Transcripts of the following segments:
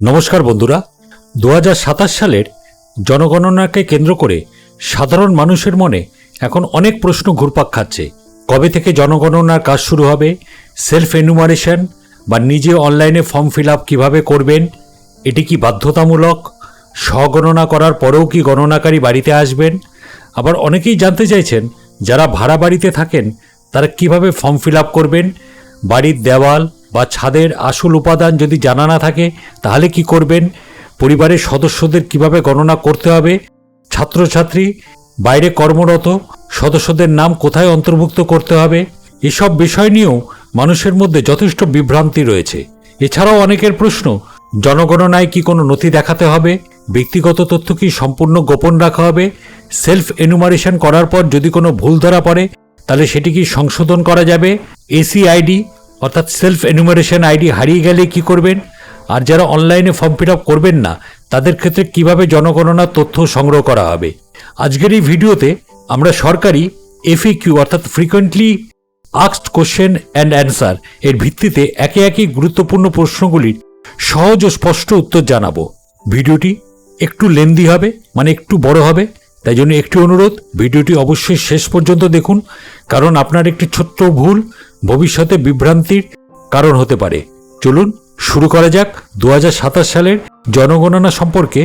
নমস্কার বন্ধুরা, 2027 সালের জনগণনাকে কেন্দ্র করে সাধারণ মানুষের মনে এখন অনেক প্রশ্ন ঘুরপাক খাচ্ছে। কবে থেকে জনগণনার কাজ শুরু হবে, সেলফ এনুমারেশন বা নিজে অনলাইনে ফর্ম ফিল আপ কীভাবে করবেন, এটি কি বাধ্যতামূলক, স্বগণনা করার পরেও কি গণনাকারী বাড়িতে আসবেন। আবার অনেকেই জানতে চাইছেন যারা ভাড়া বাড়িতে থাকেন তারা কিভাবে ফর্ম ফিল আপ করবেন, বাড়ির দেওয়াল বা ছাদের আসল উপাদান যদি জানা না থাকে তাহলে কি করবেন, পরিবারের সদস্যদের কিভাবে গণনা করতে হবে, ছাত্রছাত্রী বাইরে কর্মরত সদস্যদের নাম কোথায় অন্তর্ভুক্ত করতে হবে, এসব বিষয় নিয়েও মানুষের মধ্যে যথেষ্ট বিভ্রান্তি রয়েছে। এছাড়াও অনেকের প্রশ্ন, জনগণনায় কি কোনো নথি দেখাতে হবে, ব্যক্তিগত তথ্য কি সম্পূর্ণ গোপন রাখা হবে, সেলফ এনুমারেশন করার পর যদি কোনো ভুল ধরা পড়ে তাহলে সেটি কি সংশোধন করা যাবে, এসিআইডি অর্থাৎ সেলফ এনুমারেশন আইডি হারিয়ে গেলে কি করবেন, আর যারা অনলাইনে ফর্ম ফিল আপ করবেন না তাদের ক্ষেত্রে কিভাবে জনগণনার তথ্য সংগ্রহ করা হবে। আজকের এই ভিডিওতে আমরা সরকারি এফএকিউ অর্থাৎ frequently asked question and answer এর ভিত্তিতে একে একে গুরুত্বপূর্ণ প্রশ্নগুলির সহজ ও স্পষ্ট উত্তর জানাবো। ভিডিওটি একটু লেন্দি হবে, মানে একটু বড় হবে, তাই জন্য একটি অনুরোধ, ভিডিওটি অবশ্যই শেষ পর্যন্ত দেখুন, কারণ আপনার একটি ছোট্ট ভুল ভবিষ্যতে বিভ্রান্তির কারণ হতে পারে। চলুন শুরু করা যাক 2027 সালের জনগণনা সম্পর্কে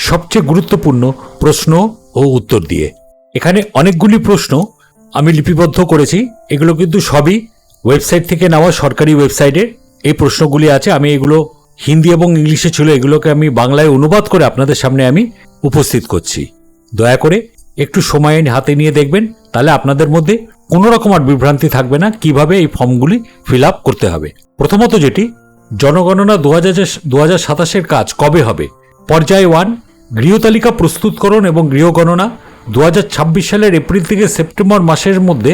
সবচেয়ে গুরুত্বপূর্ণ প্রশ্ন ও উত্তর দিয়ে। এখানে অনেকগুলি প্রশ্ন আমি লিপিবদ্ধ করেছি, এগুলো কিন্তু সবই ওয়েবসাইট থেকে নেওয়া, সরকারি ওয়েবসাইটের এই প্রশ্নগুলি আছে। আমি এগুলো হিন্দি এবং ইংলিশে ছিল, এগুলোকে আমি বাংলায় অনুবাদ করে আপনাদের সামনে আমি উপস্থিত করছি। দয়া করে একটু সময় হাতে নিয়ে দেখবেন, তাহলে আপনাদের মধ্যে কোনো রকম আর বিভ্রান্তি থাকবে না কিভাবে এই ফর্মগুলি ফিল আপ করতে হবে। প্রথমত যেটি, জনগণনা 2027 কাজ কবে হবে। পর্যায় 1, গৃহতালিকা প্রস্তুতকরণ এবং গৃহগণনা 2026 সালের এপ্রিল থেকে সেপ্টেম্বর মাসের মধ্যে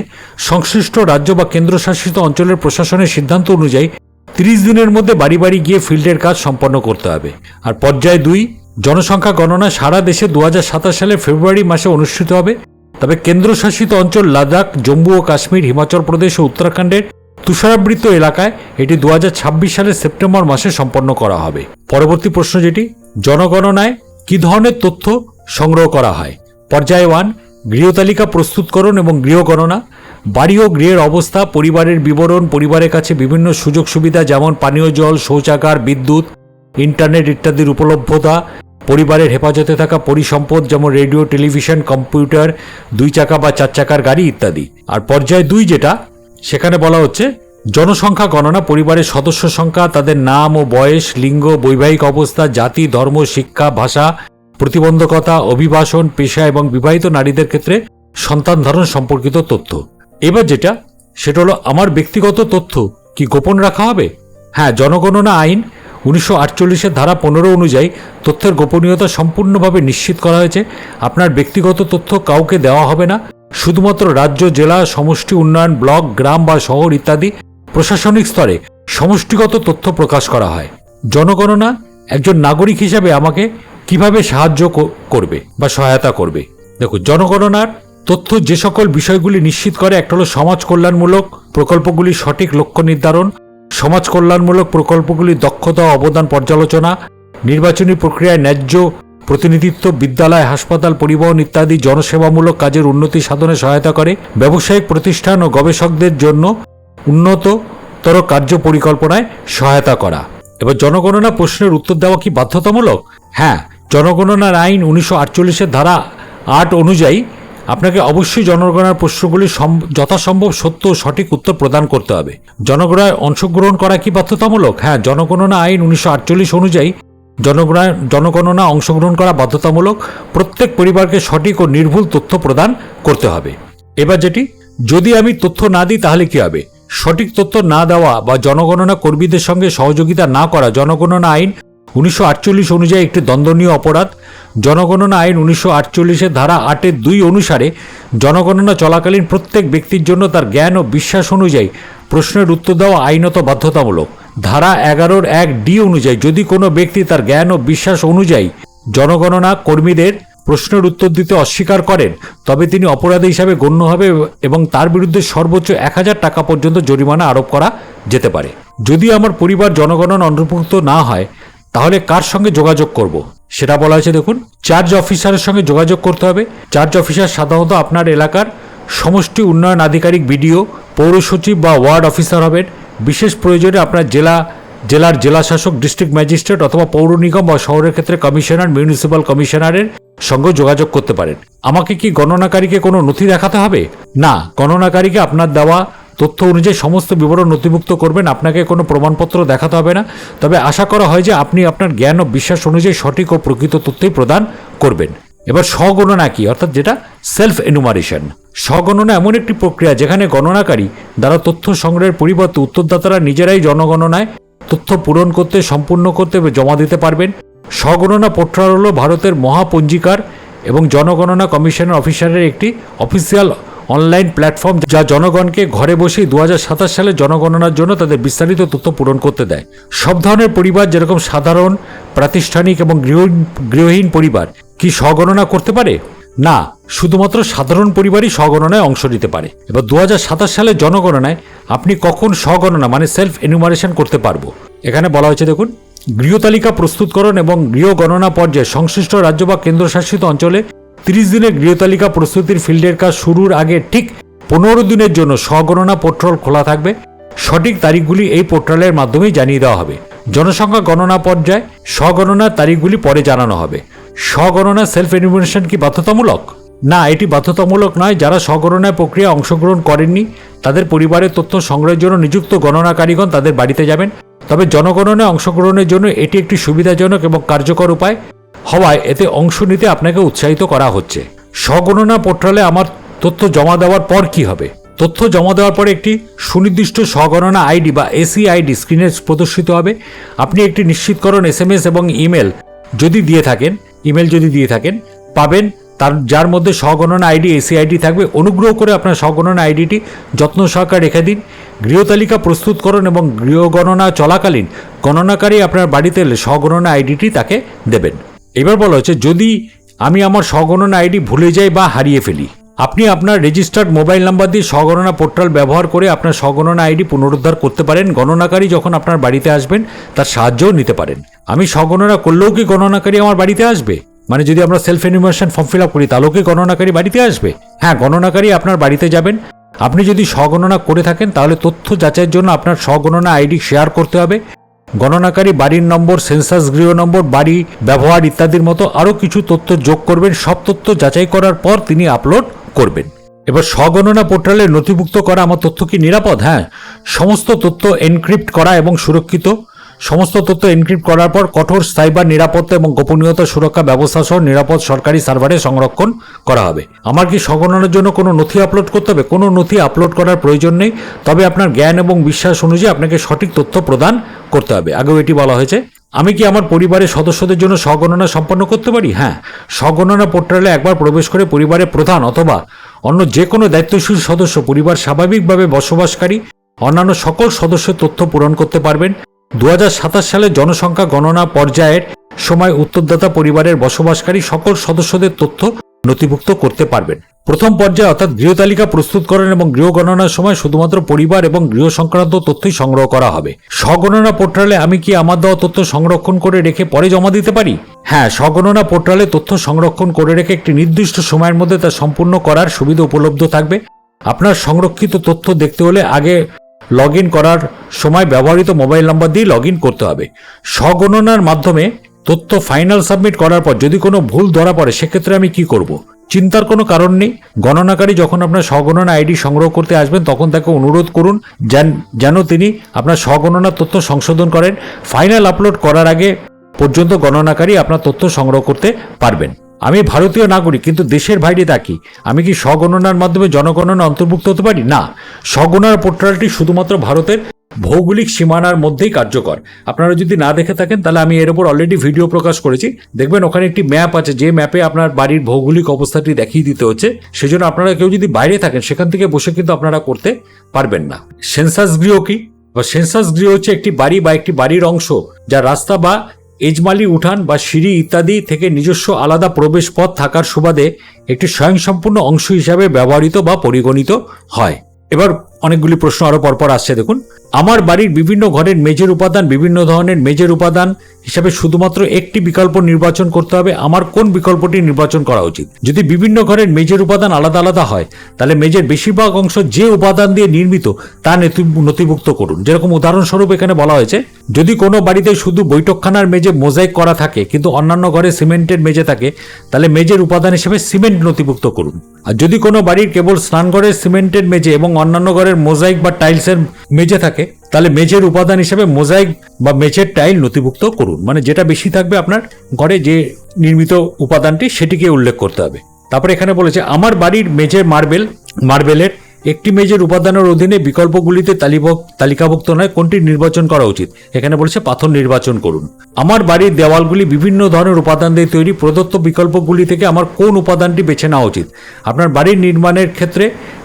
সংশ্লিষ্ট রাজ্য বা কেন্দ্রশাসিত অঞ্চলের প্রশাসনের সিদ্ধান্ত অনুযায়ী 30 দিনের মধ্যে বাড়ি বাড়ি গিয়ে ফিল্ডের কাজ সম্পন্ন করতে হবে। আর পর্যায় 2, জনসংখ্যা গণনা সারা দেশে 2027 সালের ফেব্রুয়ারি মাসে অনুষ্ঠিত হবে, তবে কেন্দ্রশাসিত অঞ্চল লাদাখ, জম্মু ও কাশ্মীর, হিমাচল প্রদেশ ও উত্তরাখণ্ডের তুষারাবৃত এলাকায় এটি 2026 সালের সেপ্টেম্বর মাসে সম্পন্ন করা হবে। পরবর্তী প্রশ্ন যেটি, জনগণনায় কি ধরনের তথ্য সংগ্রহ করা হয়। পর্যায় 1, গৃহতালিকা প্রস্তুতকরণ এবং গৃহগণনা, বাড়ি ও গৃহের অবস্থা, পরিবারের বিবরণ, পরিবারের কাছে বিভিন্ন সুযোগ সুবিধা যেমন পানীয় জল, শৌচাগার, বিদ্যুৎ, ইন্টারনেট ইত্যাদির উপলব্ধতা, পরিবারের হেফাজতে থাকা পরিসম্পদ যেমন রেডিও, টেলিভিশন, কম্পিউটার, 2 চাকা বা 4 চাকার গাড়ি ইত্যাদি। আর পর্যায় 2 যেটা, সেখানে বলা হচ্ছে জনসংখ্যা গণনা, পরিবারের সদস্য সংখ্যা, তাদের নাম ও বয়স, লিঙ্গ, বৈবাহিক অবস্থা, জাতি, ধর্ম, শিক্ষা, ভাষা, প্রতিবন্ধকতা, অভিবাসন, পেশা এবং বিবাহিত নারীদের ক্ষেত্রে সন্তান ধারণ সম্পর্কিত তথ্য। এবার যেটা, সেটা হলো আমার ব্যক্তিগত তথ্য কি গোপন রাখা হবে। হ্যাঁ, জনগণনা আইন 1948 ধারা 15 অনুযায়ী তথ্যের গোপনীয়তা সম্পূর্ণভাবে নিশ্চিত করা হয়েছে। আপনার ব্যক্তিগত তথ্য কাউকে দেওয়া হবে না, শুধুমাত্র রাজ্য, জেলা, সমষ্টি উন্নয়ন, ব্লক, গ্রাম বা শহর ইত্যাদি প্রশাসনিক স্তরে সমষ্টিগত তথ্য প্রকাশ করা হয়। জনগণনা একজন নাগরিক হিসাবে আমাকে কিভাবে সাহায্য করবে বা সহায়তা করবে। দেখো, জনগণনার তথ্য যে সকল বিষয়গুলি নিশ্চিত করে, একটা হলো সমাজ কল্যাণমূলক প্রকল্পগুলির সঠিক লক্ষ্য নির্ধারণ, সমাজ কল্যাণমূলক প্রকল্পগুলির দক্ষতা অবদান পর্যালোচনা, নির্বাচনী প্রক্রিয়ায় ন্যায্য প্রতিনিধিত্ব, বিদ্যালয়, হাসপাতাল, পরিবহন ইত্যাদি জনসেবামূলক কাজের উন্নতি সাধনে সহায়তা করে, ব্যবসায়িক প্রতিষ্ঠান ও গবেষকদের জন্য উন্নততর কার্য পরিকল্পনায় সহায়তা করা। এবার জনগণনা প্রশ্নের উত্তর দেওয়া কি বাধ্যতামূলক। হ্যাঁ, জনগণনার আইন 1948 ধারা 8 অনুযায়ী আপনাকে অবশ্যই জনগণনার প্রশ্নগুলি যথাসম্ভব সত্য ও সঠিক উত্তর প্রদান করতে হবে। জনগণনায় অংশগ্রহণ করা কি বাধ্যতামূলক। হ্যাঁ, জনগণনা আইন 1948 অনুযায়ী জনগণনা অংশগ্রহণ করা বাধ্যতামূলক। প্রত্যেক পরিবারকে সঠিক ও নির্ভুল তথ্য প্রদান করতে হবে। এবার যেটি, যদি আমি তথ্য না দিই তাহলে কি হবে। সঠিক তথ্য না দেওয়া বা জনগণনা কর্মীদের সঙ্গে সহযোগিতা না করা জনগণনা আইন 1948 অনুযায়ী একটি দণ্ডনীয় অপরাধ। জনগণনা আইন 1948 ধারা 8(2) অনুসারে জনগণনা চলাকালীন প্রত্যেক ব্যক্তির জন্য তার জ্ঞান ও বিশ্বাস অনুযায়ী প্রশ্নের উত্তর দেওয়া আইনত বাধ্যতামূলক। ধারা 11(1)(d) অনুযায়ী যদি কোনো ব্যক্তি তার জ্ঞান ও বিশ্বাস অনুযায়ী জনগণনা কর্মীদের প্রশ্নের উত্তর দিতে অস্বীকার করেন তবে তিনি অপরাধী হিসাবে গণ্য হবে এবং তার বিরুদ্ধে সর্বোচ্চ 1000 টাকা পর্যন্ত জরিমানা আরোপ করা যেতে পারে। যদি আমার পরিবার জনগণনা অন্তর্ভুক্ত না হয় তাহলে কার সঙ্গে যোগাযোগ করব সেটা বলা হয়েছে। দেখুন, চার্জ অফিসারের সঙ্গে যোগাযোগ করতে হবে। চার্জ অফিসার সাধারণত আপনার এলাকার সমষ্টি উন্নয়ন আধিকারিক, বিডিও, পৌর সচিব বা ওয়ার্ড অফিসার হবেন। বিশেষ প্রয়োজনে আপনার জেলার জেলাশাসক, ডিস্ট্রিক্ট ম্যাজিস্ট্রেট অথবা পৌর নিগম বা শহরের ক্ষেত্রে কমিশনার, মিউনিসিপ্যাল কমিশনারের সঙ্গে যোগাযোগ করতে পারেন। আমাকে কি গণনাকারীকে কোনো নথি দেখাতে হবে? না, গণনাকারীকে আপনার দেওয়া তথ্য অনুযায়ী সমস্ত বিবরণ নথিভুক্ত করবেন। আপনাকে কোনো প্রমাণপত্র দেখাতে হবে না। তবে আশা করা হয় যে আপনি আপনার জ্ঞান ও বিশ্বাস অনুযায়ী সঠিক ও প্রকৃত তথ্যই প্রদান করবেন। এবার স্বগণনা কি, অর্থাৎ যেটা সেলফ এনুমারেশন। স্বগণনা এমন একটি প্রক্রিয়া যেখানে গণনাকারী দ্বারা তথ্য সংগ্রহের পরিবর্তে উত্তরদাতারা নিজেরাই জনগণনায় তথ্য পূরণ করতে, সম্পূর্ণ করতে জমা দিতে পারবেন। স্বগণনা পোর্টাল হল ভারতের মহাপঞ্জিকার এবং জনগণনা কমিশনের অফিসারের একটি অফিসিয়াল অনলাইন প্ল্যাটফর্ম, যা জনগণকে ঘরে বসেই 2027 সালে জনগণনার জন্য তাদের বিস্তারিত তথ্য পূরণ করতে দেয়। সব ধরনের পরিবার, যেরকম সাধারণ, প্রাতিষ্ঠানিক এবং গৃহহীন পরিবার কি স্বগণনা করতে পারে? না, শুধুমাত্র সাধারণ পরিবারই স্বগণনায় অংশ নিতে পারে। এবার 2027 সালে জনগণনায় আপনি কখন স্বগণনা মানে সেলফ এনুমারেশন করতে পারবো? এখানে বলা হয়েছে, দেখুন, গৃহতালিকা প্রস্তুতকরণ এবং গৃহ গণনা পর্যায়ে সংশ্লিষ্ট রাজ্য বা কেন্দ্রশাসিত অঞ্চলে 30 দিনের গৃহতালিকা প্রস্তুতির ফিল্ডের কাজ শুরুর আগে ঠিক 15 দিনের জন্য স্বগণনা পোর্টাল খোলা থাকবে। সঠিক তারিখগুলি এই পোর্টালের মাধ্যমেই জানিয়ে দেওয়া হবে। জনসংখ্যা গণনা পর্যায়ে স্বগণনার তারিখগুলি পরে জানানো হবে। স্বগণনা সেলফ এনুমারেশন কি বাধ্যতামূলক? না, এটি বাধ্যতামূলক নয়। যারা স্বগণনায় প্রক্রিয়া অংশগ্রহণ করেননি তাদের পরিবারের তথ্য সংগ্রহের জন্য নিযুক্ত গণনাকারীগণ তাদের বাড়িতে যাবেন। তবে জনগণনায় অংশগ্রহণের জন্য এটি একটি সুবিধাজনক এবং কার্যকর উপায় হওয়ায় এতে অংশ নিতে আপনাকে উৎসাহিত করা হচ্ছে। স্বগণনা পোর্টালে আমার তথ্য জমা দেওয়ার পর কি হবে? তথ্য জমা দেওয়ার পরে একটি সুনির্দিষ্ট স্বগণনা আইডি বা এসি আইডি স্ক্রিনে প্রদর্শিত হবে। আপনি একটি নিশ্চিতকরণ SMS এবং ইমেল যদি দিয়ে থাকেন পাবেন, যার মধ্যে স্বগণনা আইডি, এসি আইডি থাকবে। অনুগ্রহ করে আপনার স্বগণনা আইডিটি যত্ন সহকারে রেখে দিন। গৃহতালিকা প্রস্তুতকরণ এবং গৃহগণনা চলাকালীন গণনাকারী আপনার বাড়িতে এলে স্বগণনা আইডিটি তাকে দেবেন। এবার বলা হচ্ছে, যদি আমি আমার স্বগণনা আইডি ভুলে যাই বা হারিয়ে ফেলি, আপনি আপনার রেজিস্টার্ড মোবাইল নাম্বার দিয়ে স্বগণনা পোর্টাল ব্যবহার করে আপনার স্বগণনা আইডি পুনরুদ্ধার করতে পারেন। গণনাকারী যখন আপনার বাড়িতে আসবেন তার সাহায্যও নিতে পারেন। আমি স্বগণনা করলেও কি গণনাকারী আমার বাড়িতে আসবে? মানে যদি আমরা self enumeration form fill up করি তাহলেও কি গণনাকারী বাড়িতে আসবে? হ্যাঁ, গণনাকারী আপনার বাড়িতে যাবেন। আপনি যদি স্বগণনা করে থাকেন তাহলে তথ্য যাচাইয়ের জন্য আপনার স্বগণনা আইডি শেয়ার করতে হবে। গণনাকারী বাড়ির নম্বর, সেন্সাস গৃহ নম্বর, বাড়ি ব্যবহার ইত্যাদির মতো আরও কিছু তথ্য যোগ করবেন। সব তথ্য যাচাই করার পর তিনি আপলোড করবেন। এবার স্বগণনা পোর্টালে নথিভুক্ত করা আমার তথ্য কি নিরাপদ? হ্যাঁ, সমস্ত তথ্য এনক্রিপ্ট করা এবং সুরক্ষিত। সমস্ত তথ্য এনক্রিপ্ট করার পর কঠোর সাইবার নিরাপত্তা এবং গোপনীয়তা সুরক্ষা ব্যবস্থা সহ নিরাপদ সরকারি সার্ভারে সংরক্ষণ করা হবে। আমার কি স্বগণনার জন্য কোনো নথি আপলোড করতে হবে? কোনো নথি আপলোড করার প্রয়োজন নেই। তবে আপনার জ্ঞান এবং বিশ্বাস অনুযায়ী আপনাকে সঠিক তথ্য প্রদান করতে হবে। আগেও এটি বলা হয়েছে। আমি কি আমার পরিবারের সদস্যদের জন্য স্বগণনা সম্পন্ন করতে পারি? হ্যাঁ, স্বগণনা পোর্টালে একবার প্রবেশ করে পরিবারের প্রধান অথবা অন্য যে কোনো দায়িত্বশীল সদস্য পরিবার স্বাভাবিকভাবে বসবাসকারী অন্যান্য সকল সদস্যের তথ্য পূরণ করতে পারবেন। 2027 সালে জনসংখ্যা গণনা পর্যায়ের সময় উত্তরদাতা পরিবারের বসবাসকারী সকল সদস্যদের তথ্য নথিভুক্ত করতে পারবেন। প্রথম পর্যায়ে অর্থাৎ গৃহতালিকা প্রস্তুতকরণ এবং গৃহ গণনার সময় শুধুমাত্র পরিবার এবং গৃহ সংক্রান্ত তথ্যই সংগ্রহ করা হবে। স্বগণনা পোর্টালে আমি কি আমার দেওয়া তথ্য সংরক্ষণ করে রেখে পরে জমা দিতে পারি? হ্যাঁ, স্বগণনা পোর্টালে তথ্য সংরক্ষণ করে রেখে একটি নির্দিষ্ট সময়ের মধ্যে তা সম্পূর্ণ করার সুবিধা উপলব্ধ থাকবে। আপনার সংরক্ষিত তথ্য দেখতে হলে আগে লগ ইন করার সময় ব্যবহৃত মোবাইল নাম্বার দিয়ে লগ ইন করতে হবে। স্বগণনার মাধ্যমে তথ্য ফাইনাল সাবমিট করার পর যদি কোনো ভুল ধরা পড়ে সেক্ষেত্রে আমি কি করব? চিন্তার কোনো কারণ নেই। গণনাকারী যখন আপনার স্বগণনা আইডি সংগ্রহ করতে আসবেন তখন তাকে অনুরোধ করুন যেন তিনি আপনার স্বগণনার তথ্য সংশোধন করেন। ফাইনাল আপলোড করার আগে পর্যন্ত গণনাকারী আপনার তথ্য সংগ্রহ করতে পারবেন। আমি ভারতীয় নাগরিক কিন্তু দেশের বাইরে থাকি, আমি কি স্বগণনার মাধ্যমে জনগণনা অন্তর্ভুক্ত হতে পারি? না, স্বগণনা পোর্টালটি শুধুমাত্র ভারতের ভৌগোলিক সীমানার মধ্যেই কার্যকর। আপনারা যদি না দেখে থাকেন তাহলে আমি এর উপর অলরেডি ভিডিও প্রকাশ করেছি। দেখবেন ওখানে একটি ম্যাপ আছে, যে ম্যাপে আপনার বাড়ির ভৌগোলিক অবস্থাটি দেখিয়ে দিতে হচ্ছে। সেজন্য আপনারা কেউ যদি বাইরে থাকেন সেখান থেকে বসে কিন্তু আপনারা করতে পারবেন না। সেন্সাস গৃহ কি? সেন্সাস গৃহ হচ্ছে একটি বাড়ি বা একটি বাড়ির অংশ যা রাস্তা বা এজমালি উঠান বা সিঁড়ি ইত্যাদি থেকে নিজস্ব আলাদা প্রবেশ পথ থাকার সুবাদে একটি স্বয়ংসম্পূর্ণ অংশ হিসাবে ব্যবহৃত বা পরিগণিত হয়। এবার অনেকগুলি প্রশ্ন আরো পরপর আসছে। দেখুন, আমার বাড়ির বিভিন্ন ঘরের মেঝের উপাদান বিভিন্ন ধরনের মেঝের উপাদান হিসাবে শুধুমাত্র একটি বিকল্প নির্বাচন করতে হবে। আমার কোন বিকল্পটি নির্বাচন করা উচিত? যদি বিভিন্ন ঘরের মেঝের উপাদান আলাদা আলাদা হয় তাহলে মেঝের বেশিরভাগ অংশ যে উপাদান দিয়ে নির্মিত তা নথিভুক্ত করুন। যেরকম উদাহরণস্বরূপ এখানে বলা হয়েছে, যদি কোনো বাড়িতে শুধু বৈঠকখানার মেঝে মোজাইক করা থাকে কিন্তু অন্যান্য ঘরে সিমেন্টের মেঝে থাকে তাহলে মেঝের উপাদান হিসেবে সিমেন্ট নথিভুক্ত করুন। আর যদি কোনো বাড়ির কেবল স্নানঘরের সিমেন্টের মেঝে এবং অন্যান্য ঘরের মোজাইক বা টাইলসের মেঝে থাকে তাহলে মেঝের উপাদান হিসেবে মোজাইক বা মেঝের টাইল নথিভুক্ত করুন। মানে যেটা বেশি থাকবে আপনার ঘরে যে নির্মিত উপাদানটি সেটিকে উল্লেখ করতে হবে। তারপরে এখানে বলেছে, আমার বাড়ির মেঝে মার্বেলের একটি মেঝের উপাদানের অধীনে বিকল্পগুলিতে তালিকাভুক্ত নয়, কোনটি নির্বাচন করা উচিত? এখানে বলেছে পাথর নির্বাচন করুন। আমার বাড়ির দেওয়ালগুলি বিভিন্ন ধরনের উপাদান দিয়ে তৈরি, প্রদত্ত বিকল্পগুলি থেকে আমার কোন উপাদানটি বেছে নেওয়া উচিত? আপনার বাড়ির নির্মাণের ক্ষেত্রে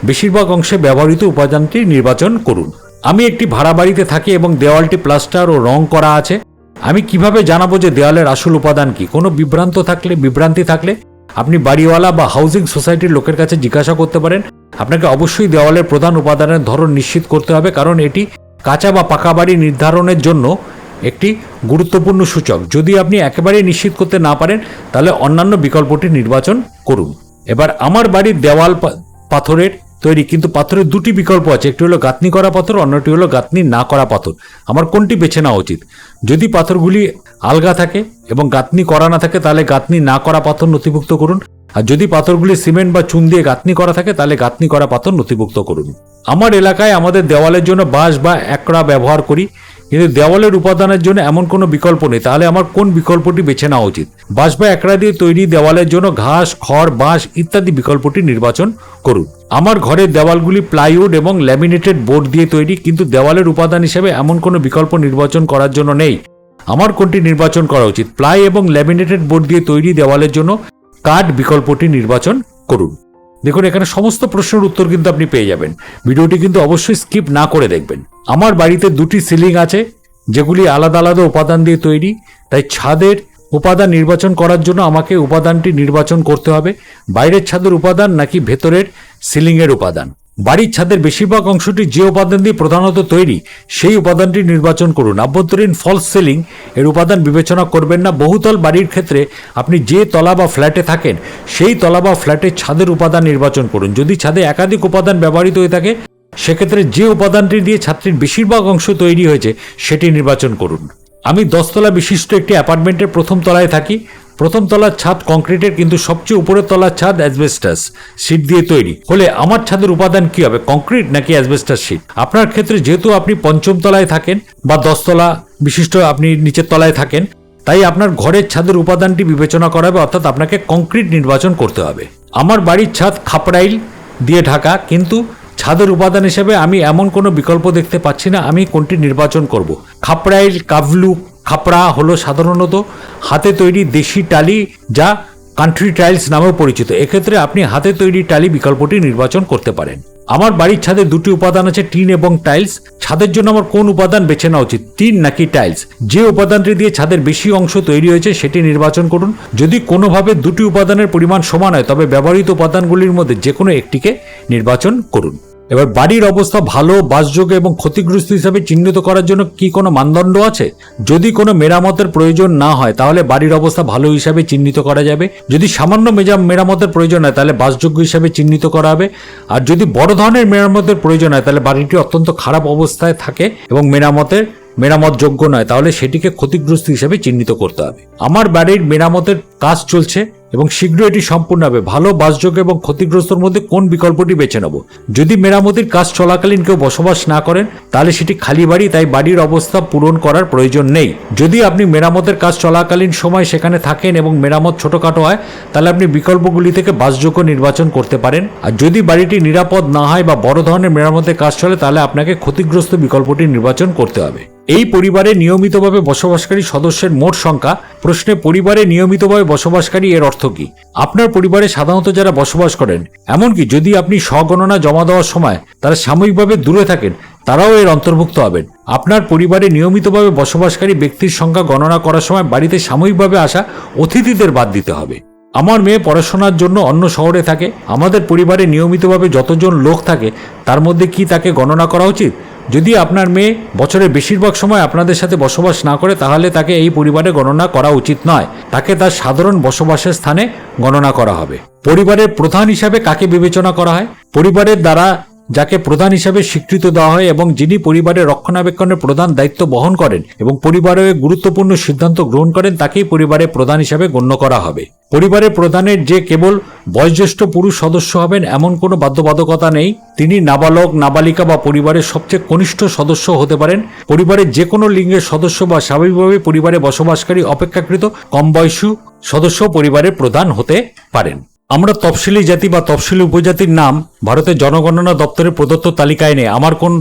বেশিরভাগ অংশে ব্যবহৃত উপাদানটি নির্বাচন করুন। আমি একটি ভাড়া বাড়িতে থাকি এবং দেওয়ালটি প্লাস্টার ও রং করা আছে। আমি কিভাবে জানাবো যে দেওয়ালের আসল উপাদান কি? কোনো বিভ্রান্তি থাকলে আপনি বাড়িওয়ালা বা হাউজিং সোসাইটির লোকের কাছে জিজ্ঞাসা করতে পারেন। আপনাকে অবশ্যই দেওয়ালের প্রধান উপাদানের ধরন নিশ্চিত করতে হবে, কারণ এটি কাঁচা বা পাকা বাড়ি নির্ধারণের জন্য একটি গুরুত্বপূর্ণ সূচক। যদি আপনি একেবারেই নিশ্চিত করতে না পারেন তাহলে অন্যান্য বিকল্পটি নির্বাচন করুন। এবার আমার বাড়ির দেওয়াল পাথরের তৈরি, কিন্তু পাথরের দুটি বিকল্প আছে, একটি হলো গাঁথনি করা পাথর, অন্যটি হলো গাঁথনি না করা পাথর। আমার কোনটি বেছে নেওয়া উচিত? যদি পাথরগুলি আলগা থাকে এবং গাঁথনি করা না থাকে তাহলে গাঁথনি না করা পাথর নথিভুক্ত করুন। আর যদি পাথরগুলি সিমেন্ট বা চুন দিয়ে গাঁথনি করা থাকে তাহলে গাঁথনি করা পাথর নথিভুক্ত করুন। আমার এলাকায় আমাদের দেওয়ালের জন্য বাঁশ বা একড়া ব্যবহার করি, কিন্তু দেওয়ালের উপাদানের জন্য এমন কোনো বিকল্প নেই, তাহলে আমার কোন বিকল্পটি বেছে নেওয়া উচিত? বাঁশ বা একড়া দিয়ে তৈরি দেওয়ালের জন্য ঘাস, খড়, বাঁশ ইত্যাদি বিকল্পটি নির্বাচন করুন। আমার ঘরের দেওয়ালগুলি প্লাইউড এবং ল্যামিনেটেড বোর্ড দিয়ে তৈরি, কিন্তু দেওয়ালের উপাদান হিসেবে এমন কোনো বিকল্প নির্বাচন করার জন্য নেই। আমার কোনটি নির্বাচন করা উচিত? প্লাই এবং ল্যামিনেটেড বোর্ড দিয়ে তৈরি দেওয়ালের জন্য কাঠ বিকল্পটি নির্বাচন করুন। দেখুন, এখানে সমস্ত প্রশ্নের উত্তর কিন্তু আপনি পেয়ে যাবেন। ভিডিওটি কিন্তু অবশ্যই স্কিপ না করে দেখবেন। আমার বাড়িতে দুটি সিলিং আছে যেগুলি আলাদা আলাদা উপাদান দিয়ে তৈরি, তাই ছাদের উপাদান নির্বাচন করার জন্য আমাকে উপাদানটি নির্বাচন করতে হবে। বাইরের ছাদের উপাদান নাকি ভেতরের সিলিংয়ের উপাদান? বাড়ির ছাদের বেশিরভাগ অংশটি যে উপাদান দিয়ে প্রধানত তৈরি সেই উপাদানটি নির্বাচন করুন। আভ্যন্তরীণ ফলস সিলিং এর উপাদান বিবেচনা করবেন না। বহুতল বাড়ির ক্ষেত্রে আপনি যে তলা বা ফ্ল্যাটে থাকেন সেই তলা বা ফ্ল্যাটের ছাদের উপাদান নির্বাচন করুন। যদি ছাদে একাধিক উপাদান ব্যবহৃত হয়ে থাকে সেক্ষেত্রে যে উপাদানটি দিয়ে ছাদটির বেশিরভাগ অংশ তৈরি হয়েছে সেটি নির্বাচন করুন। আমি 10 তলা বিশিষ্ট একটি অ্যাপার্টমেন্টের প্রথম তলায় থাকি। প্রথম তলার ছাদ কংক্রিটের, কিন্তু সবচেয়ে উপরের তলার ছাদ অ্যাসবেস্টাস শীট দিয়ে তৈরি হলে আমার ছাদের উপাদান কি হবে? কংক্রিট নাকি অ্যাসবেস্টাস শীট? আপনার ক্ষেত্রে যেহেতু আপনি পঞ্চম তলায় থাকেন বা 10 তলা বিশিষ্ট আপনি নিচের তলায় থাকেন, তাই আপনার ঘরের ছাদের উপাদানটি বিবেচনা করা হবে, অর্থাৎ আপনাকে কংক্রিট নির্বাচন করতে হবে। আমার বাড়ির ছাদ খাপরাইল দিয়ে ঢাকা, কিন্তু ছাদের উপাদান হিসেবে আমি এমন কোনো বিকল্প দেখতে পাচ্ছি না, আমি কোনটি নির্বাচন করব? খাপরাইল, কাভলু, খাপড়া হলো সাধারণত হাতে তৈরি দেশি টালি যা কান্ট্রি টাইলস নামেও পরিচিত। এক্ষেত্রে আপনি হাতে তৈরি টালি বিকল্পটি নির্বাচন করতে পারেন। আমার বাড়ির ছাদে দুটি উপাদান আছে, টিন এবং টাইলস। ছাদের জন্য আমার কোন উপাদান বেছে নেওয়া উচিত? টিন নাকি টাইলস? যে উপাদানটি দিয়ে ছাদের বেশি অংশ তৈরি হয়েছে সেটি নির্বাচন করুন। যদি কোনোভাবে দুটি উপাদানের পরিমাণ সমান হয় তবে ব্যবহৃত উপাদানগুলির মধ্যে যে কোনো একটিকে নির্বাচন করুন। এবার বাড়ির অবস্থা ভালো, বাসযোগ্য এবং ক্ষতিগ্রস্ত হিসাবে চিহ্নিত করার জন্য কি কোনো মানদণ্ড আছে? যদি কোনো মেরামতের প্রয়োজন না হয় তাহলে বাড়ির অবস্থা ভালো হিসাবে চিহ্নিত করা যাবে। যদি সামান্য মেরামতের প্রয়োজন হয় তাহলে বাসযোগ্য হিসাবে চিহ্নিত করা হবে। আর যদি বড় ধরনের মেরামতের প্রয়োজন হয় তাহলে বাড়িটি অত্যন্ত খারাপ অবস্থায় থাকে এবং মেরামতযোগ্য নয় তাহলে সেটিকে ক্ষতিগ্রস্ত হিসাবে চিহ্নিত করতে হবে। আমার বাড়ির মেরামতের কাজ চলছে এবং শীঘ্র এটি সম্পূর্ণ হবে। ভালো, বাসযোগ্য এবং ক্ষতিগ্রস্তর মধ্যে কোন বিকল্পটি বেছে নেব? যদি মেরামতির কাজ চলাকালীন কেউ বসবাস না করেন তাহলে সেটি খালি বাড়ি, তাই বাড়ির অবস্থা পূরণ করার প্রয়োজন নেই। যদি আপনি মেরামতের কাজ চলাকালীন সময় সেখানে থাকেন এবং মেরামত ছোটখাটো হয় তাহলে আপনি বিকল্পগুলি থেকে বাসযোগ্য নির্বাচন করতে পারেন। আর যদি বাড়িটি নিরাপদ না হয় বা বড় ধরনের মেরামতের কাজ চলে তাহলে আপনাকে ক্ষতিগ্রস্ত বিকল্পটি নির্বাচন করতে হবে। এই পরিবারে নিয়মিতভাবে বসবাসকারী সদস্যের মোট সংখ্যা। প্রশ্নে পরিবারে নিয়মিতভাবে বসবাসকারী এর অর্থ কি? আপনার পরিবারে সাধারণত যারা বসবাস করেন, এমনকি যদি আপনি স্বগণনা জমা দেওয়ার সময় তারা সাময়িকভাবে দূরে থাকেন, তারাও এর অন্তর্ভুক্ত হবেন। আপনার পরিবারে নিয়মিতভাবে বসবাসকারী ব্যক্তির সংখ্যা গণনা করার সময় বাড়িতে সাময়িকভাবে আসা অতিথিদের বাদ দিতে হবে। আমার মেয়ে পড়াশোনার জন্য অন্য শহরে থাকে, আমাদের পরিবারে নিয়মিতভাবে যতজন লোক থাকে তার মধ্যে কি তাকে গণনা করা উচিত? যদি আপনার মেয়ে বছরের বেশিরভাগ সময় আপনাদের সাথে বসবাস না করে তাহলে তাকে এই পরিবারে গণনা করা উচিত নয়, তাকে তার সাধারণ বসবাসের স্থানে গণনা করা হবে। পরিবারের প্রধান হিসাবে কাকে বিবেচনা করা হয়? পরিবারের দ্বারা যাকে প্রধান হিসাবে স্বীকৃতি দেওয়া হয় এবং যিনি পরিবারের রক্ষণাবেক্ষণের প্রধান দায়িত্ব বহন করেন এবং পরিবারের গুরুত্বপূর্ণ সিদ্ধান্ত গ্রহণ করেন তাকেই পরিবারের প্রধান হিসাবে গণ্য করা হবে। পরিবারের প্রধানের যে কেবল বয়োজ্যেষ্ঠ পুরুষ সদস্য হবেন এমন কোনো বাধ্যবাধকতা নেই। তিনি নাবালক, নাবালিকা বা পরিবারের সবচেয়ে কনিষ্ঠ সদস্য হতে পারেন। পরিবারের যে কোনো লিঙ্গের সদস্য বা স্বাভাবিকভাবে পরিবারে বসবাসকারী অপেক্ষাকৃত কম বয়সী সদস্য পরিবারের প্রধান হতে পারেন। আমরা তফসিলি জাতি বা তফসিলি উপজাতির নাম ভারতের জনগণনা দপ্তরের প্রদত্ত তালিকায় নেই। আমার কোন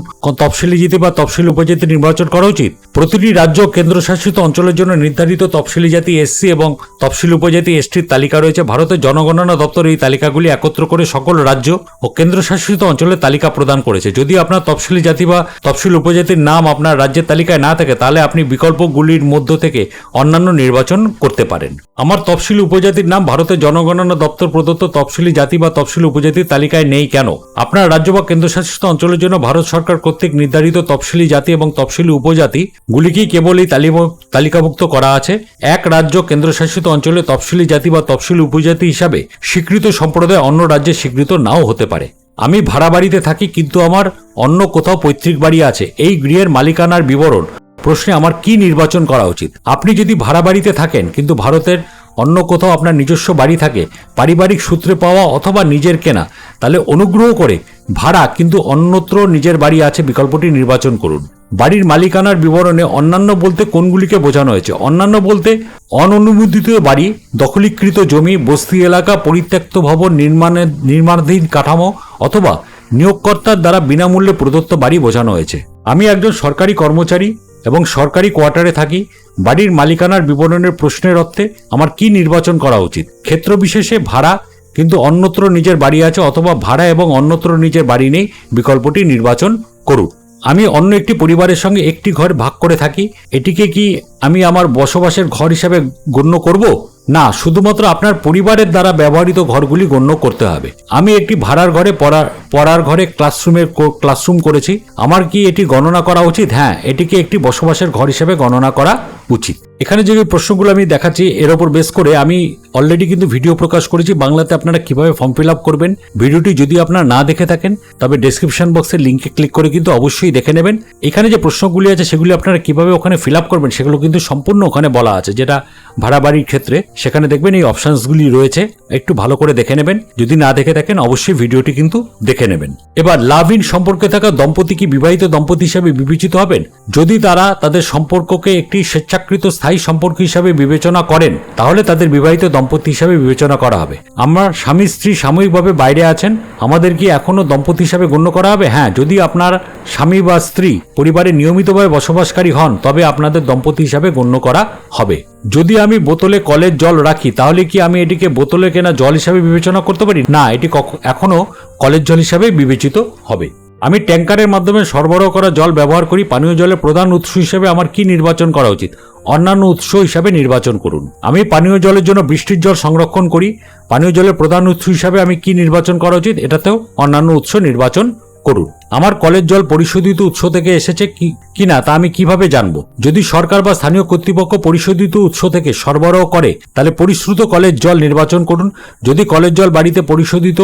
তফসিলি জাতি বা তফসিলি উপজাতি নির্বাচন করা উচিত? প্রতিটি রাজ্য কেন্দ্রশাসিত অঞ্চলের জন্য নির্ধারিত তফসিলি জাতি এসসি এবং তফসিলি উপজাতি এসটির তালিকা রয়েছে। ভারতের জনগণনা দপ্তর এই তালিকাগুলি একত্র করে সকল রাজ্য ও কেন্দ্রশাসিত অঞ্চলের তালিকা প্রদান করেছে। যদি আপনার তফসিলি জাতি বা তফসিলি উপজাতির নাম আপনার রাজ্যের তালিকায় না থাকে তাহলে আপনি বিকল্পগুলির মধ্য থেকে অন্যান্য নির্বাচন করতে পারেন। আমার তফসিলি উপজাতির নাম ভারতের জনগণনা দপ্তর প্রদত্ত তফসিলি জাতি বা তফসিলি উপজাতির তালিকায় নেই কেন? আপনার রাজ্য বা কেন্দ্রশাসিত অঞ্চলের জন্য ভারত সরকার কর্তৃক নির্ধারিত তফসিলি জাতি এবং তফসিলি উপজাতি গুলিকেই কেবল এই তালিকাভুক্ত করা আছে। এক রাজ্য কেন্দ্রশাসিত অঞ্চলে তফসিলি জাতি বা তফসিলি উপজাতি হিসাবে স্বীকৃত সম্প্রদায় অন্য রাজ্যে স্বীকৃত নাও হতে পারে। আমি ভাড়া বাড়িতে থাকি কিন্তু আমার অন্য কোথাও পৈতৃক বাড়ি আছে। এই গৃহের মালিকানার বিবরণ প্রশ্নে আমার কি নির্বাচন করা উচিত? আপনি যদি ভাড়া বাড়িতে থাকেন কিন্তু ভারতের অন্য কোথাও আপনার নিজস্ব বাড়ি থাকে, পারিবারিক সূত্রে পাওয়া অথবা নিজের কেনা, তাহলে অনুগ্রহ করে ভাড়া কিন্তু অন্যত্র নিজের বাড়ি আছে বিকল্পটি নির্বাচন করুন। বাড়ির মালিকানার বিবরণে অন্যান্য বলতে কোনগুলিকে বোঝানো হয়েছে? অন্যান্য বলতে অননুমোদিত বাড়ি, দখলীকৃত জমি, বস্তি এলাকা, পরিত্যক্ত ভবন, নির্মাণাধীন কাঠামো অথবা নিয়োগকর্তার দ্বারা বিনামূল্যে প্রদত্ত বাড়ি বোঝানো হয়েছে। আমি একজন সরকারি কর্মচারী এবং সরকারি কোয়ার্টারে থাকি। বাড়ির মালিকানার বিবরণের প্রশ্নের অর্থে আমার কি নির্বাচন করা উচিত? ক্ষেত্র বিশেষে ভাড়া কিন্তু অন্যত্র নিজের বাড়ি আছে অথবা ভাড়া এবং অন্যত্র নিজের বাড়ি নেই বিকল্পটি নির্বাচন করুন। আমি অন্য একটি পরিবারের সঙ্গে একটি ঘর ভাগ করে থাকি, এটিকে কি আমি আমার বসবাসের ঘর হিসাবে গণ্য করব? না, শুধুমাত্র আপনার পরিবারের দ্বারা ব্যবহৃত ঘরগুলি গণ্য করতে হবে। আমি একটি ভাড়ার ঘরে পড়ার ঘরে ক্লাসরুম করেছি। আমার কি এটি গণনা করা উচিত? হ্যাঁ, এটিকে একটি বসবাসের ঘর হিসেবে গণনা করা উচিত। এখানে যে প্রশ্নগুলো আমি দেখাচ্ছি এর ওপর বেস করে আমি অলরেডি কিন্তু ভিডিও প্রকাশ করেছি বাংলাতে আপনারা কিভাবে ফর্ম ফিল আপ করবেন। ভিডিওটি যদি আপনারা না দেখে থাকেন তবে ডেসক্রিপশন বক্সের লিঙ্কে ক্লিক করে কিন্তু অবশ্যই দেখে নেবেন। এখানে যে প্রশ্নগুলি আছে সেগুলি আপনারা কিভাবে ওখানে ফিল আপ করবেন সেগুলো কিন্তু সম্পূর্ণ ওখানে বলা আছে, যেটা ভাড়া বাড়ির ক্ষেত্রে সেখানে দেখবেন এই অপশনসগুলি রয়েছে, একটু ভালো করে দেখে নেবেন। যদি না দেখে থাকেন অবশ্যই ভিডিওটি কিন্তু দেখে নেবেন। এবার লাভ ইন সম্পর্কে থাকা দম্পতি কি বিবাহিত দম্পতি হিসাবে বিবেচিত হবেন? যদি তারা তাদের সম্পর্ককে একটি স্বেচ্ছাকৃত স্থায়ী সম্পর্ক হিসাবে বিবেচনা করেন তাহলে তাদের বিবাহিত দম্পতি হিসাবে বিবেচনা করা হবে। আমার স্বামী স্ত্রী সাময়িকভাবে বাইরে আছেন, আমাদের কি এখনো দম্পতি হিসাবে গণ্য করা হবে? হ্যাঁ, যদি আপনার স্বামী বা স্ত্রী পরিবারে নিয়মিতভাবে বসবাসকারী হন তবে আপনাদের দম্পতি হিসাবে গণ্য করা হবে। যদি আমি বোতলে কলের জল রাখি তাহলে কি আমি এটিকে বোতলে কেনা জল হিসাবে বিবেচনা করতে পারি? না, এটি এখনো কলের জল হিসাবে বিবেচিত হবে। আমি ট্যাঙ্কারের মাধ্যমে সরবরাহ করা জল ব্যবহার করি, পানীয় জলের প্রধান উৎস হিসেবে আমার কি নির্বাচন করা উচিত? অন্যান্য উৎস হিসাবে নির্বাচন করুন। আমি পানীয় জলের জন্য বৃষ্টির জল সংরক্ষণ করি, পানীয় জলের প্রধান উৎস হিসাবে আমি কি নির্বাচন করা উচিত? এটাতেও অন্যান্য উৎস নির্বাচন করুন। আমার কলের জল পরিশোধিত উৎস থেকে এসেছে কিনা তা আমি কিভাবে জানবো? যদি সরকার বা স্থানীয় কর্তৃপক্ষ পরিশোধিত উৎস থেকে সরবরাহ করে তাহলে পরিশ্রুত কলের জল নির্বাচন করুন। যদি কলের জল বাড়িতে পরিশোধিত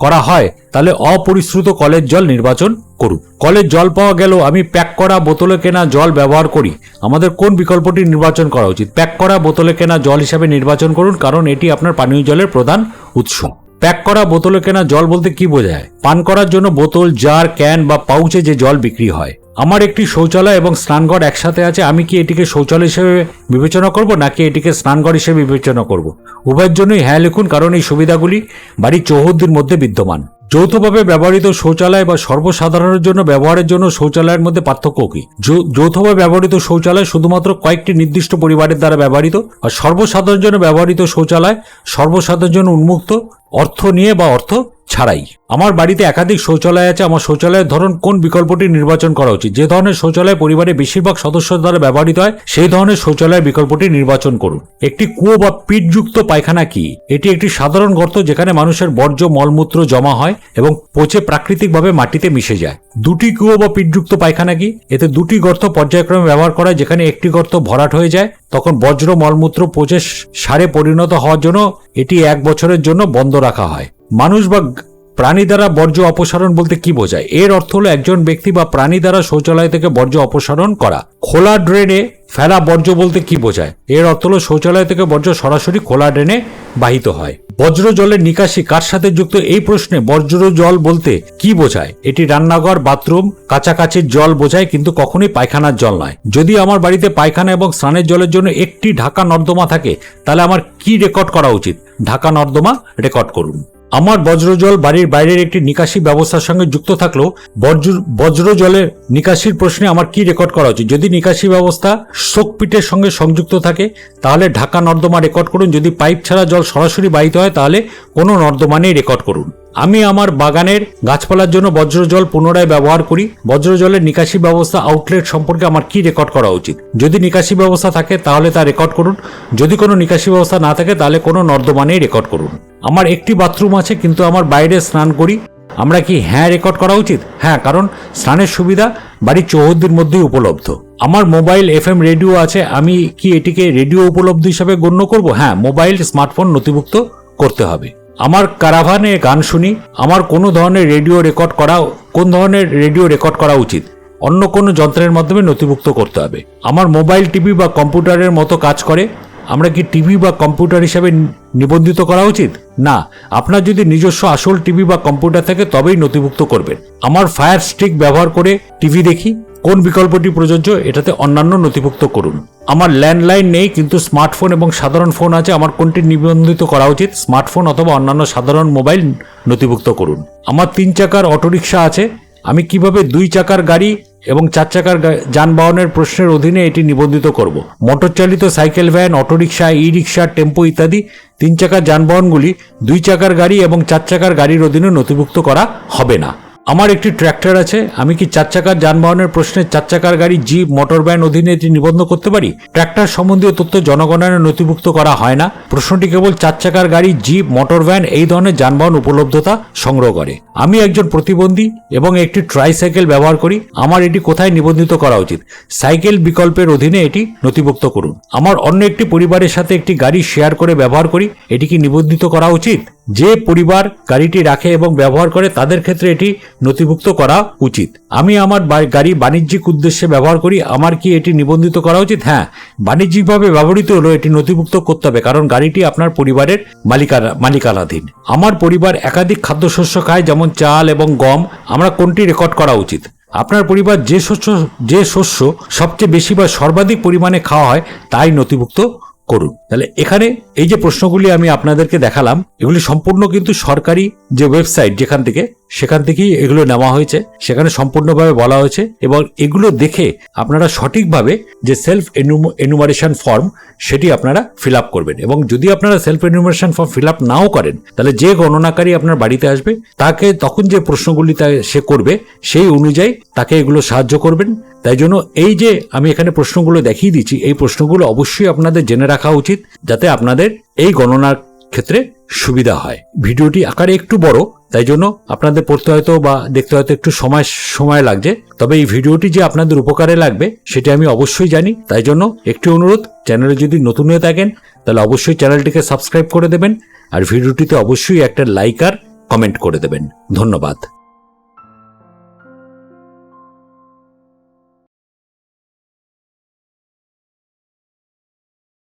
করা হয় তাহলে অপরিশ্রুত কলের জল নির্বাচন করুন। কলের জল পাওয়া গেল আমি প্যাক করা বোতলে কেনা জল ব্যবহার করি, আমাদের কোন বিকল্পটি নির্বাচন করা উচিত? প্যাক করা বোতলে কেনা জল হিসাবে নির্বাচন করুন, কারণ এটি আপনার পানীয় জলের প্রধান উৎস। প্যাক করা বোতলে কেনা জল বলতে কি বোঝায়? পান করার জন্য বোতল, জার, ক্যান বা পাউচে যে জল বিক্রি হয়। আমার একটি শৌচালয় এবং স্নানঘর একসাথে আছে, আমি কি এটিকে শৌচালয় হিসেবে বিবেচনা করব নাকি এটিকে স্নানঘর হিসেবে বিবেচনা করব? উভয়ের জন্যই হ্যাঁ লিখুন, কারণ এই সুবিধাগুলি বাড়ির চৌহদ্দির মধ্যে বিদ্যমান। যৌথভাবে ব্যবহৃত শৌচালয় বা সর্বসাধারণের জন্য ব্যবহারের জন্য শৌচালয়ের মধ্যে পার্থক্য কি? যৌথভাবে ব্যবহৃত শৌচালয় শুধুমাত্র কয়েকটি নির্দিষ্ট পরিবারের দ্বারা ব্যবহৃত, আর সর্বসাধারণের জন্য ব্যবহৃত শৌচালয় সর্বসাধারণের জন্য উন্মুক্ত, অর্থ নিয়ে বা অর্থ ছাড়াই। আমার বাড়িতে একাধিক শৌচালয় আছে, আমার শৌচালয়ের ধরন কোন বিকল্পটি নির্বাচন করা উচিত? যে ধরনের শৌচালয় পরিবারের বেশিরভাগ সদস্য দ্বারা ব্যবহৃত হয় সেই ধরনের শৌচালয়ের বিকল্পটি নির্বাচন করুন। একটি কুয়ো বা পিটযুক্ত পায়খানা কি? এটি একটি সাধারণ গর্ত যেখানে মানুষের বর্জ্য মলমূত্র জমা হয় এবং পচে প্রাকৃতিকভাবে মাটিতে মিশে যায়। দুটি কুয়ো বা পিটযুক্ত পায়খানা কি? এতে দুটি গর্ত পর্যায়ক্রমে ব্যবহার করা হয়, যেখানে একটি গর্ত ভরাট হয়ে যায় তখন বজ্র মলমূত্র পচে সারে পরিণত হওয়ার জন্য এটি 1 বছরের জন্য বন্ধ রাখা হয়। মানুষ বা প্রাণী দ্বারা বর্জ্য অপসারণ বলতে কি বোঝায়? এর অর্থ হলো একজন ব্যক্তি বা প্রাণী দ্বারা শৌচালয় থেকে বর্জ্য অপসারণ করা। খোলা ড্রেনে ফেলা বর্জ্য বলতে কি বোঝায়? এর অর্থ হলো শৌচালয় থেকে বর্জ্য সরাসরি খোলা ড্রেনে বাহিত হয়। বজ্র জলের নিকাশি কার সাথে যুক্ত? এই প্রশ্নে বজ্র জল বলতে কি বোঝায়? এটি রান্নাঘর, বাথরুম, কাছাকাছির জল বোঝায়, কিন্তু কখনোই পায়খানার জল নয়। যদি আমার বাড়িতে পায়খানা এবং স্নানের জলের জন্য একটি ঢাকা নর্দমা থাকে তাহলে আমার কি রেকর্ড করা উচিত? ঢাকা নর্দমা রেকর্ড করুন। আমার বজ্রজল বাড়ির বাইরের একটি নিকাশি ব্যবস্থার সঙ্গে যুক্ত থাকলেও বজ্র জলের নিকাশির প্রশ্নে আমার কি রেকর্ড করা উচিত? যদি নিকাশি ব্যবস্থা শোকপিটের সঙ্গে সংযুক্ত থাকে তাহলে ঢাকা নর্দমা রেকর্ড করুন। যদি পাইপ ছাড়া জল সরাসরি বাহিত হয় তাহলে কোনো নর্দমা নেই রেকর্ড করুন। আমি আমার বাগানের গাছপালার জন্য বজ্রজল পুনরায় ব্যবহার করি। বজ্রজলের নিকাশি ব্যবস্থা আউটলেট সম্পর্কে আমার কি রেকর্ড করা উচিত? যদি নিকাশি ব্যবস্থা থাকে তাহলে তা রেকর্ড করুন। যদি কোনো নিকাশি ব্যবস্থা না থাকে তাহলে কোনো নর্দমা নেই রেকর্ড করুন। আমার একটি বাথরুম আছে কিন্তু আমার বাইরে স্নান করি, আমরা কি হ্যাঁ রেকর্ড করা উচিত? হ্যাঁ, কারণ স্নানের সুবিধা বাড়ির চৌহদ্দির মধ্যেই উপলব্ধ। আমার মোবাইল FM রেডিও আছে, আমি কি এটিকে রেডিও উপলব্ধ হিসাবে গণ্য করব? হ্যাঁ, মোবাইল স্মার্টফোন নথিভুক্ত করতে হবে। আমার কারাভানে গান শুনি, আমার কোন ধরনের রেডিও রেকর্ড করা উচিত? অন্য কোনো যন্ত্রের মাধ্যমে নথিভুক্ত করতে হবে। আমার মোবাইল, টিভি বা কম্পিউটারের মতো কাজ করে, আমরা কি টিভি বা কম্পিউটার হিসাবে নিবন্ধিত করা উচিত? না, আপনার যদি নিজস্ব আসল টিভি বা কম্পিউটার থাকে তবেই নথিভুক্ত করবেন। আমার ফায়ার স্টিক ব্যবহার করে টিভি দেখি, কোন বিকল্পটি প্রযোজ্য? এটাতে অন্যান্য নথিভুক্ত করুন। আমার ল্যান্ডলাইন নেই কিন্তু স্মার্টফোন এবং সাধারণ ফোন আছে, আমার কোনটি নিবন্ধিত করা উচিত? স্মার্টফোন অথবা অন্যান্য সাধারণ মোবাইল নথিভুক্ত করুন। আমার 3 চাকার অটোরিকশা আছে, আমি কিভাবে 2 চাকার গাড়ি এবং 4 চাকার যানবাহনের প্রশ্নের অধীনে এটি নিবন্ধিত করব? মোটর চালিত cycle, van, autorickshaw, e rickshaw, tempo ইত্যাদি 3 চাকার যানবাহনগুলি 2 চাকার গাড়ি এবং 4 চাকার গাড়ির অধীনে নথিভুক্ত করা হবে না। আমার একটি ট্র্যাক্টর আছে, আমি কি 4 চাকার যানবাহনের প্রশ্নে 4 চাকার গাড়ি, জিপ, মোটর ভ্যান অধীনে এটি নিবন্ধ করতে পারি? ট্র্যাক্টর সম্বন্ধীয় তথ্য জনগণনায় নথিভুক্ত করা হয় না। প্রশ্নটি কেবল 4 চাকার গাড়ি, জিপ, মোটর ভ্যান এই ধরনের যানবাহন উপলব্ধতা সংগ্রহ করে। আমি একজন প্রতিবন্ধী এবং একটি ট্রাইসাইকেল ব্যবহার করি, আমার এটি কোথায় নিবন্ধিত করা উচিত? সাইকেল বিকল্পের অধীনে এটি নথিভুক্ত করুন। আমার অন্য একটি পরিবারের সাথে একটি গাড়ি শেয়ার করে ব্যবহার করি, এটি কি নিবন্ধিত করা উচিত? যে পরিবার গাড়িটি রাখে এবং ব্যবহার করে তাদের ক্ষেত্রে এটি নথিভুক্ত করা উচিত। আমি আমার গাড়ি বাণিজ্যিক উদ্দেশ্যে ব্যবহার করি, আমার কি এটি নিবন্ধিত করা উচিত? হ্যাঁ, বাণিজ্যিকভাবে ব্যবহৃত হলো এটি নথিভুক্ত করতে হবে, কারণ গাড়িটি আপনার পরিবারের মালিকানাধীন। আমার পরিবার একাধিক খাদ্যশস্য খায়, যেমন চাল এবং গম, আমরা কোনটি রেকর্ড করা উচিত? আপনার পরিবার যে শস্য সবচেয়ে বেশি বা সর্বাধিক পরিমাণে খাওয়া হয় তাই নথিভুক্ত করুন। তাহলে এখানে এই যে প্রশ্নগুলি আমি আপনাদেরকে দেখালাম, এগুলি সম্পূর্ণ কিন্তু সরকারি যে ওয়েবসাইট সেখান থেকেই এগুলো নেওয়া হয়েছে, সেখানে সম্পূর্ণভাবে বলা হয়েছে এবং এগুলো দেখে আপনারা সঠিকভাবে যে সেলফ এনুমারেশন ফর্ম সেটি আপনারা ফিল আপ করবেন। এবং যদি আপনারা self enumeration form fill up নাও করেন তাহলে যে গণনাকারী আপনার বাড়িতে আসবে তাকে তখন যে প্রশ্নগুলি সে করবে সেই অনুযায়ী তাকে এগুলো সাহায্য করবেন। তাই জন্য এই যে আমি এখানে প্রশ্নগুলো দেখিয়ে দিচ্ছি, এই প্রশ্নগুলো অবশ্যই আপনাদের জেনে রাখা উচিত যাতে আপনাদের এই গণনার ক্ষেত্রে সুবিধা হয়। ভিডিওটি আকারে একটু বড়, তাই জন্য আপনাদের পড়তে হয়তো বা দেখতে হয়তো একটু সময় লাগছে, তবে এই ভিডিওটি যে আপনাদের উপকারে লাগবে সেটা আমি অবশ্যই জানি। তাই জন্য একটি অনুরোধ, চ্যানেলে যদি নতুন হয়ে থাকেন তাহলে অবশ্যই চ্যানেলটিকে সাবস্ক্রাইব করে দেবেন আর ভিডিওটিতে অবশ্যই একটা লাইক আর কমেন্ট করে দেবেন। ধন্যবাদ।